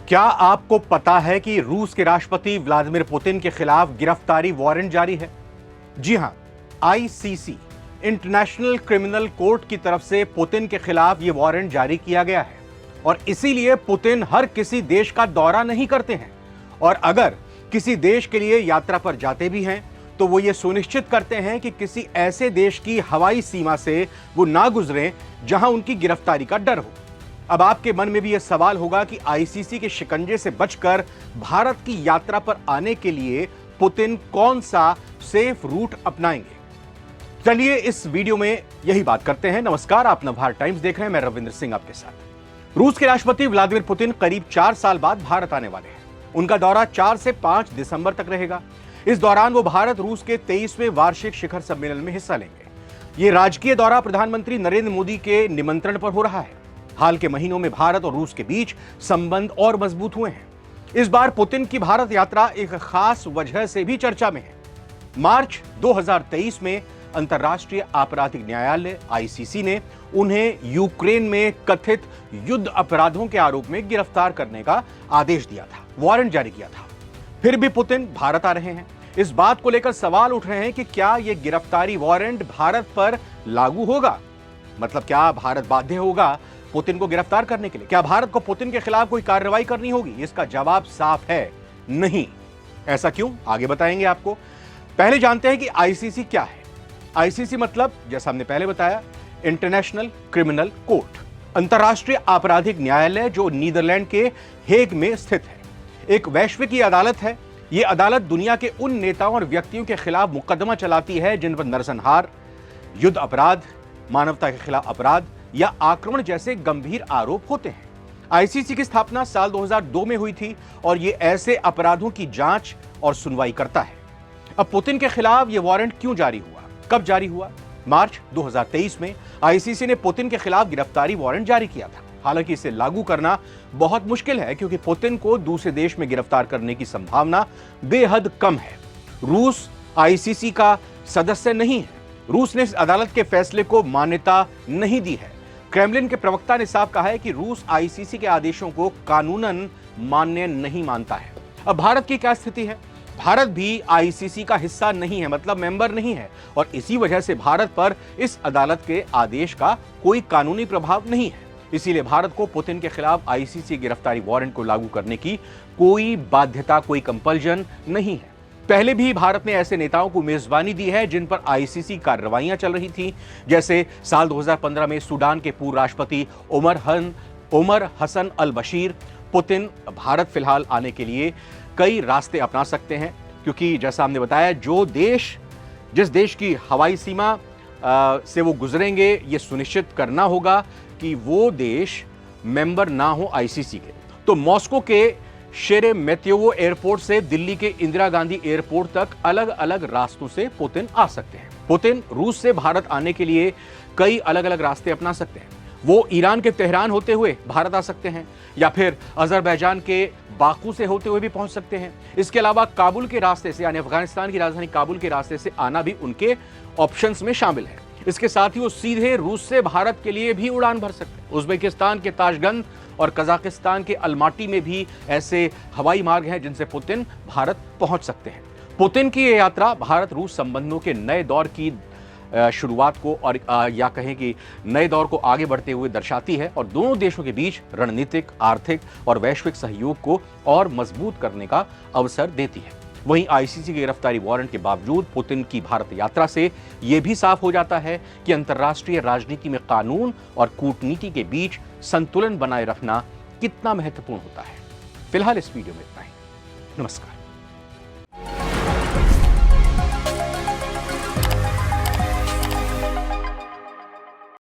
क्या आपको पता है कि रूस के राष्ट्रपति व्लादिमीर पुतिन के खिलाफ गिरफ्तारी वारंट जारी है? जी हां, आईसीसी इंटरनेशनल क्रिमिनल कोर्ट की तरफ से पुतिन के खिलाफ यह वारंट जारी किया गया है और इसीलिए पुतिन हर किसी देश का दौरा नहीं करते हैं और अगर किसी देश के लिए यात्रा पर जाते भी हैं तो वो ये सुनिश्चित करते हैं कि किसी ऐसे देश की हवाई सीमा से वो ना गुजरें जहां उनकी गिरफ्तारी का डर हो। अब आपके मन में भी यह सवाल होगा कि आईसीसी के शिकंजे से बचकर भारत की यात्रा पर आने के लिए पुतिन कौन सा सेफ रूट अपनाएंगे। चलिए इस वीडियो में यही बात करते हैं। नमस्कार, आप नवभारत टाइम्स देख रहे हैं, मैं रविंद्र सिंह आपके साथ। रूस के राष्ट्रपति व्लादिमीर पुतिन करीब 4 साल बाद भारत आने वाले हैं। उनका दौरा 4 से 5 दिसंबर तक रहेगा। इस दौरान वो भारत रूस के 23वें वार्षिक शिखर सम्मेलन में हिस्सा लेंगे। ये राजकीय दौरा प्रधानमंत्री नरेंद्र मोदी के निमंत्रण पर हो रहा है। हाल के महीनों में भारत और रूस के बीच संबंध और मजबूत हुए हैं। इस बार पुतिन की भारत यात्रा एक खास वजह से भी चर्चा में है। मार्च 2023 में अंतर्राष्ट्रीय आपराधिक न्यायालय आईसीसी ने उन्हें यूक्रेन में कथित युद्ध अपराधों के आरोप में गिरफ्तार करने का आदेश दिया था, वारंट जारी किया था। फिर भी पुतिन भारत आ रहे हैं। इस बात को लेकर सवाल उठ रहे हैं कि क्या यह गिरफ्तारी वारंट भारत पर लागू होगा? मतलब क्या भारत बाध्य होगा पुतिन को गिरफ्तार करने के लिए? क्या भारत को पुतिन के खिलाफ कोई कार्रवाई करनी होगी? इसका जवाब साफ है, नहीं। ऐसा क्यों? आगे बताएंगे आपको। पहले जानते हैं कि आईसीसी क्या है। आईसीसी मतलब, जैसा हमने पहले बताया, इंटरनेशनल क्रिमिनल कोर्ट, अंतर्राष्ट्रीय आपराधिक न्यायालय, जो नीदरलैंड के हेग में स्थित है। एक वैश्विक अदालत है। यह अदालत दुनिया के उन नेताओं और व्यक्तियों के खिलाफ मुकदमा चलाती है जिन पर नरसंहार, युद्ध अपराध, मानवता के खिलाफ अपराध या आक्रमण जैसे गंभीर आरोप होते हैं। आईसीसी की स्थापना साल 2002 में हुई थी और यह ऐसे अपराधों की जांच और सुनवाई करता है। अब पुतिन के खिलाफ यह वारंट क्यों जारी हुआ? कब जारी हुआ? मार्च 2023 में आईसीसी ने पुतिन के खिलाफ गिरफ्तारी वारंट जारी किया था। हालांकि इसे लागू करना बहुत मुश्किल है क्योंकि पुतिन को दूसरे देश में गिरफ्तार करने की संभावना बेहद कम है। रूस आईसीसी का सदस्य नहीं है। रूस ने इस अदालत के फैसले को मान्यता नहीं दी है। क्रेमलिन के प्रवक्ता ने साफ कहा है कि रूस आईसीसी के आदेशों को कानूनन मान्य नहीं मानता है। अब भारत की क्या स्थिति है? भारत भी आईसीसी का हिस्सा नहीं है, मतलब मेंबर नहीं है, और इसी वजह से भारत पर इस अदालत के आदेश का कोई कानूनी प्रभाव नहीं है। इसीलिए भारत को पुतिन के खिलाफ आईसीसी गिरफ्तारी वारंट को लागू करने की कोई बाध्यता, कोई कंपल्जन नहीं है। पहले भी भारत ने ऐसे नेताओं को मेजबानी दी है जिन पर आईसीसी कार्रवाइयां चल रही थी, जैसे साल 2015 में सूडान के पूर्व राष्ट्रपति उमर हसन अल बशीर। पुतिन भारत फिलहाल आने के लिए कई रास्ते अपना सकते हैं क्योंकि जैसा हमने बताया, जिस देश की हवाई सीमा से वो गुजरेंगे, ये सुनिश्चित करना होगा कि वो देश मेंबर ना हो आईसीसी के। तो मॉस्को के शेरेमेत्योवो एयरपोर्ट से दिल्ली के इंदिरा गांधी एयरपोर्ट तक अलग अलग रास्तों से पुतिन आ सकते हैं। पुतिन रूस से भारत आने के लिए कई अलग अलग रास्ते अपना सकते हैं। वो ईरान के तेहरान होते हुए भारत आ सकते हैं या फिर अजरबैजान के बाकू से होते हुए भी पहुंच सकते हैं। इसके अलावा काबुल के रास्ते से, यानी अफगानिस्तान की राजधानी काबुल के रास्ते से आना भी उनके ऑप्शंस में शामिल है। इसके साथ ही वो सीधे रूस से भारत के लिए भी उड़ान भर सकते हैं। उज्बेकिस्तान के ताशगंद और कजाकिस्तान के अलमाटी में भी ऐसे हवाई मार्ग हैं जिनसे पुतिन भारत पहुंच सकते हैं। पुतिन की यह यात्रा भारत रूस संबंधों के नए दौर की शुरुआत को और या कहें कि नए दौर को आगे बढ़ते हुए दर्शाती है और दोनों देशों के बीच रणनीतिक, आर्थिक और वैश्विक सहयोग को और मजबूत करने का अवसर देती है। वहीं आईसीसी की गिरफ्तारी वारंट के बावजूद पुतिन की भारत यात्रा से यह भी साफ हो जाता है कि अंतर्राष्ट्रीय राजनीति में कानून और कूटनीति के बीच संतुलन बनाए रखना कितना महत्वपूर्ण होता है। फिलहाल इस वीडियो में इतना ही। नमस्कार।